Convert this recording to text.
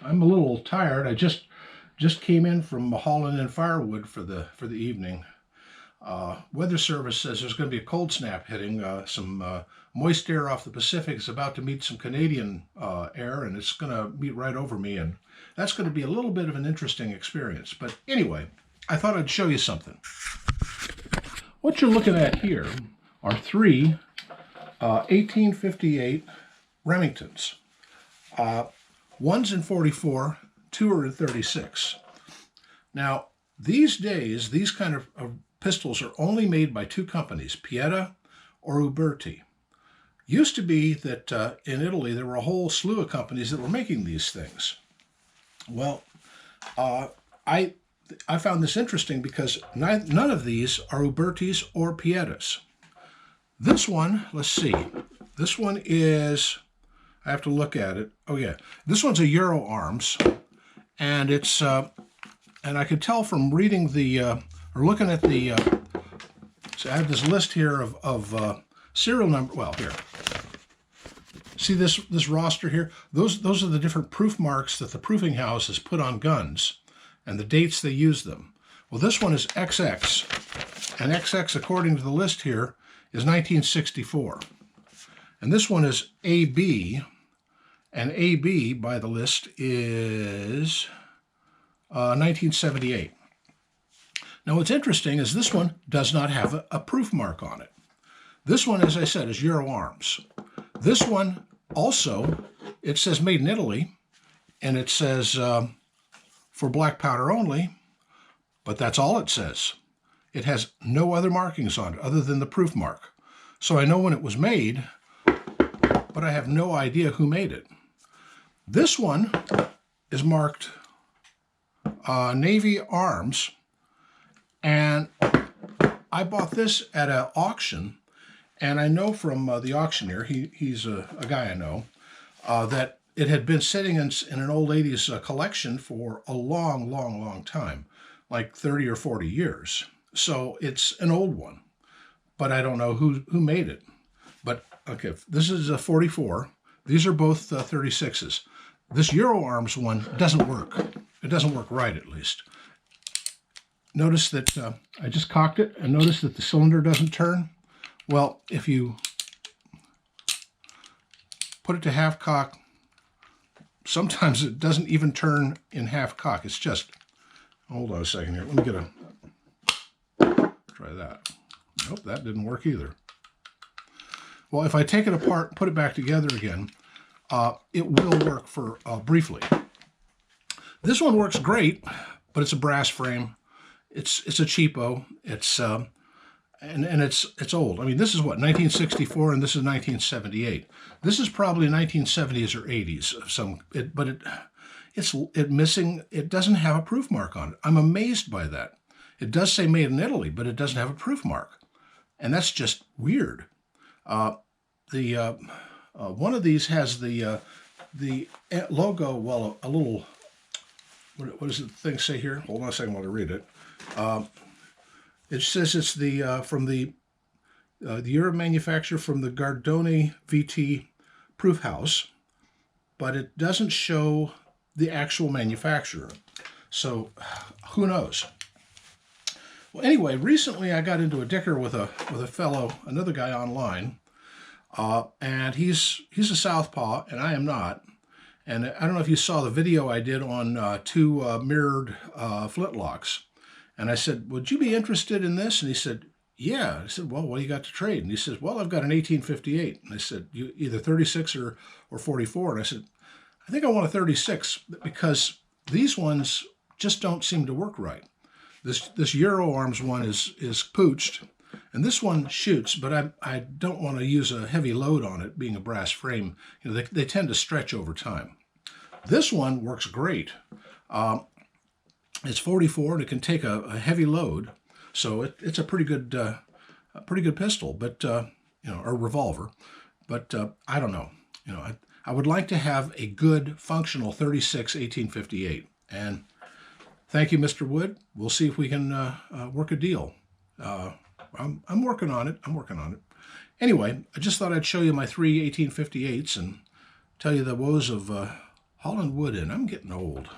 I'm a little tired. I just came in from hauling in firewood for the evening. Weather Service says there's going to be a cold snap hitting. Some moist air off the Pacific is about to meet some Canadian air, and it's going to meet right over me, and that's going to be a little bit of an interesting experience. But anyway, I thought I'd show you something. What you're looking at here are three 1858 Remingtons. One's in 44, two are in 36. Now, these days, these kind of pistols are only made by two companies, Pietta or Uberti. Used to be that in Italy there were a whole slew of companies that were making these things. Well, I found this interesting because none of these are Ubertis or Piettas. This one, let's see, this one is, I have to look at it. Oh yeah, this one's a Euro Arms, and it's and I could tell from reading the or looking at the. So I have this list here of serial number. Well, here, see this roster here. Those are the different proof marks that the proofing house has put on guns, and the dates they use them. Well, this one is XX, and XX, according to the list here, is 1964, and this one is AB. And AB, by the list, is 1978. Now, what's interesting is this one does not have a proof mark on it. This one, as I said, is Euro Arms. This one also, it says made in Italy, and it says for black powder only, but that's all it says. It has no other markings on it other than the proof mark. So I know when it was made, but I have no idea who made it. This one is marked Navy Arms, and I bought this at an auction, and I know from the auctioneer, he's a guy I know, that it had been sitting in an old lady's collection for a long time, like 30 or 40 years. So it's an old one, but I don't know who made it. But okay, this is a 44. These are both 36s. This Euro Arms one doesn't work. It doesn't work right, at least. Notice that I just cocked it, and notice that the cylinder doesn't turn. Well, if you put it to half cock, sometimes it doesn't even turn in half cock. It's just, hold on a second here. Let me get try that. Nope, that didn't work either. Well, if I take it apart, put it back together again, it will work for briefly. This one works great, but it's a brass frame. It's a cheapo. It's and it's old. I mean, this is what, 1964, and this is 1978. This is probably 1970s or 80s of some. But it's missing. It doesn't have a proof mark on it. I'm amazed by that. It does say made in Italy, but it doesn't have a proof mark, and that's just weird. One of these has the logo. Well, a little. What does the thing say here? Hold on a second while I read it. It says it's from the Europe manufacturer from the Gardone VT proof house, but it doesn't show the actual manufacturer. So who knows? Well, anyway, recently I got into a dicker with a fellow, another guy online, and he's a southpaw, and I am not. And I don't know if you saw the video I did on two mirrored flintlocks. And I said, would you be interested in this? And he said, yeah. I said, well, what do you got to trade? And he says, well, I've got an 1858. And I said, you either 36 or 44. And I said, I think I want a 36 because these ones just don't seem to work right. This Euro Arms one is pooched, and this one shoots, but I don't want to use a heavy load on it, being a brass frame. You know, they tend to stretch over time. This one works great. It's 44, and it can take a heavy load, so it's a pretty good pistol, but or revolver. But I don't know. I would like to have a good functional 36 1858, and thank you, Mr. Wood. We'll see if we can work a deal. I'm working on it. Anyway, I just thought I'd show you my three 1858s and tell you the woes of hauling wood in. I'm getting old.